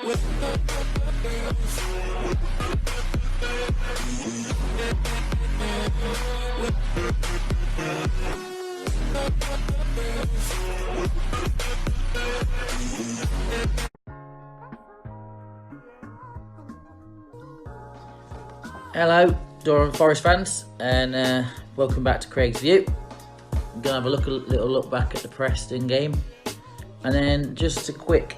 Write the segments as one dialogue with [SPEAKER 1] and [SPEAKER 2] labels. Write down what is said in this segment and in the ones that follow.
[SPEAKER 1] Hello, Durham Forest fans, and welcome back to Craig's View. I'm going to have a little look back at the Preston game, and then just a quick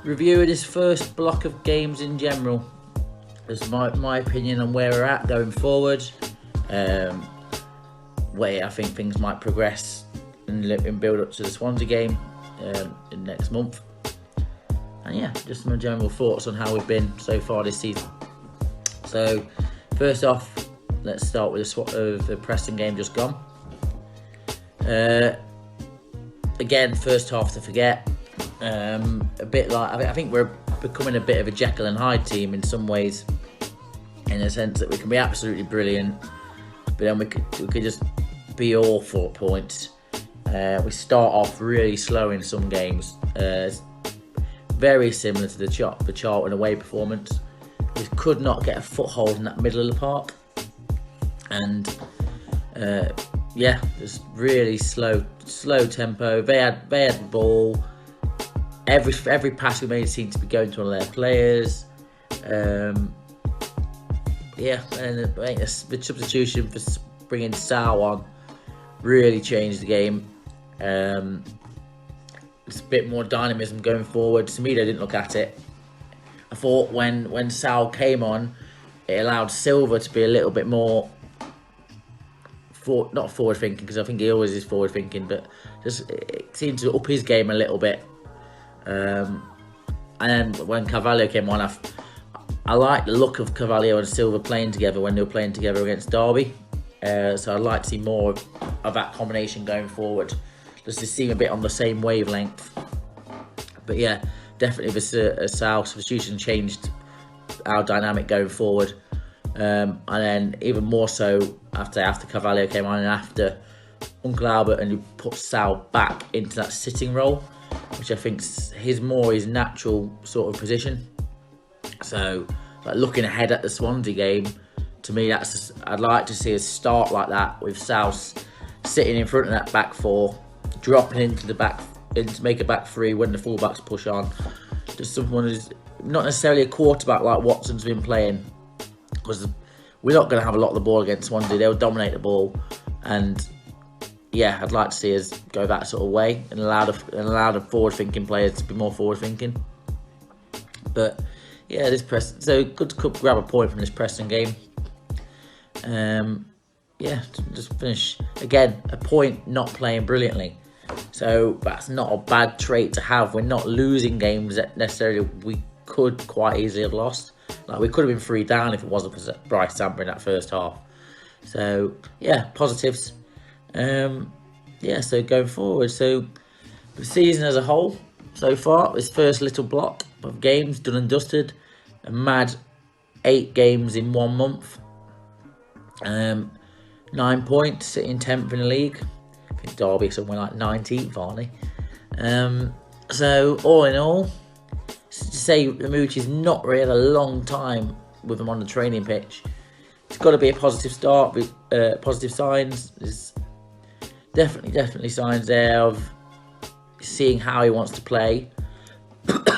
[SPEAKER 1] review of this first block of games in general. Just my opinion on where we're at going forward, where I think things might progress and build up to the Swansea game in next month. And yeah, just my general thoughts on how we've been so far this season. So, first off, let's start with the Preston game just gone. Again, first half to forget. A bit like I think we're becoming a bit of a Jekyll and Hyde team in some ways, in the sense that we can be absolutely brilliant, but then we could just be awful at points. We start off really slow in some games, very similar to the Charlton away performance. We could not get a foothold in that middle of the park, and yeah, just really slow tempo. They had the ball. Every pass we made seemed to be going to one of their players. Yeah, and the substitution for bringing Sal on really changed the game. It's a bit more dynamism going forward. Semedo didn't look at it. I thought when Sal came on, it allowed Silva to be a little bit more not forward thinking, because I think he always is forward thinking, but just it seemed to up his game a little bit. And then when Carvalho came on, I like the look of Carvalho and Silva playing together when they were playing together against Derby. So I'd like to see more of that combination going forward, just to seem a bit on the same wavelength. But yeah, definitely the Sal substitution changed our dynamic going forward. And then even more so after Carvalho came on and after Uncle Albert, and you put Sal back into that sitting role, which I think is his natural sort of position. So, like, looking ahead at the Swansea game, to me, I'd like to see us start like that, with Sal sitting in front of that back four, dropping into the back, to make a back three when the fullbacks push on. Just someone who's not necessarily a quarterback like Watson's been playing, because we're not going to have a lot of the ball against Swansea. They'll dominate the ball, and yeah, I'd like to see us go that sort of way and allow the forward-thinking players to be more forward-thinking. But yeah, so good to grab a point from this Preston game. Yeah, just finish again, a point, not playing brilliantly. So that's not a bad trait to have. We're not losing games that necessarily we could quite easily have lost. Like, we could have been 3 down if it wasn't for Bryce Samper in that first half. So yeah, positives. Yeah, so going forward, so the season as a whole so far, this first little block of games done and dusted, a mad 8 games in 1 month. 9 points, sitting 10th in the league. I think Derby somewhere like 19th, aren't they? So all in all, to say Moochie's not really had a long time with him on the training pitch. It's got to be a positive start with positive signs. There's definitely signs there of seeing how he wants to play.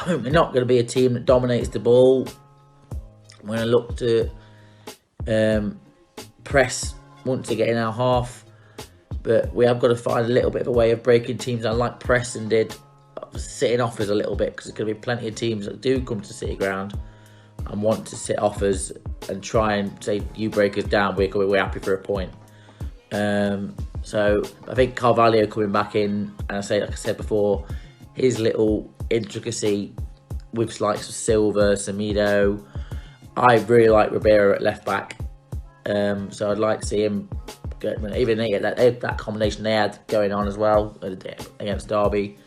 [SPEAKER 1] We're not going to be a team that dominates the ball. We're going to look to press once to get in our half, but we have got to find a little bit of a way of breaking teams down, like Preston did, sitting offers a little bit, because there's going to be plenty of teams that do come to City Ground and want to sit offers and try and say, you break us down, we're happy for a point. So I think Carvalho coming back in, and like I said before, his little intricacy with likes of Silva, Semedo. I really like Ribeiro at left back, so I'd like to see him get, even that combination they had going on as well against Derby.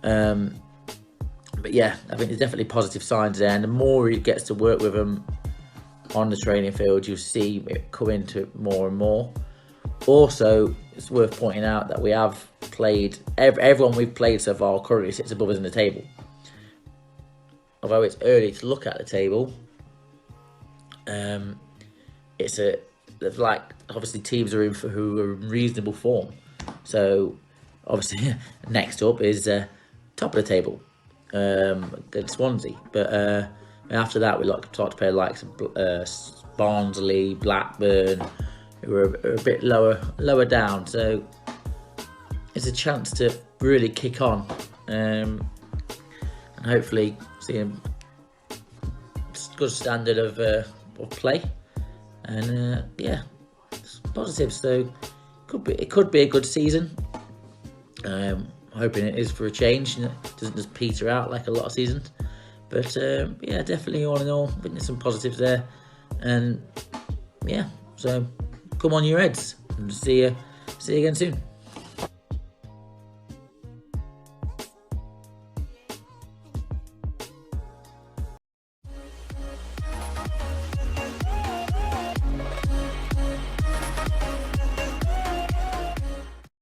[SPEAKER 1] But yeah, I think there's definitely positive signs there, and the more he gets to work with them on the training field, you'll see it come into it more and more. Also, it's worth pointing out that we have played, everyone we've played so far currently sits above us in the table. although it's early to look at the table, it's like obviously teams are who are in reasonable form. So obviously next up is top of the table against Swansea, but after that we start to play the likes of Barnsley, Blackburn, who are a bit lower down. So it's a chance to really kick on, and hopefully see a good standard of play. And yeah, it's positive. So it could be a good season. Hoping it is for a change, and it doesn't just peter out like a lot of seasons. But yeah, definitely all in all, witness some positives there. And yeah, so come on, you Reds, and see you again soon.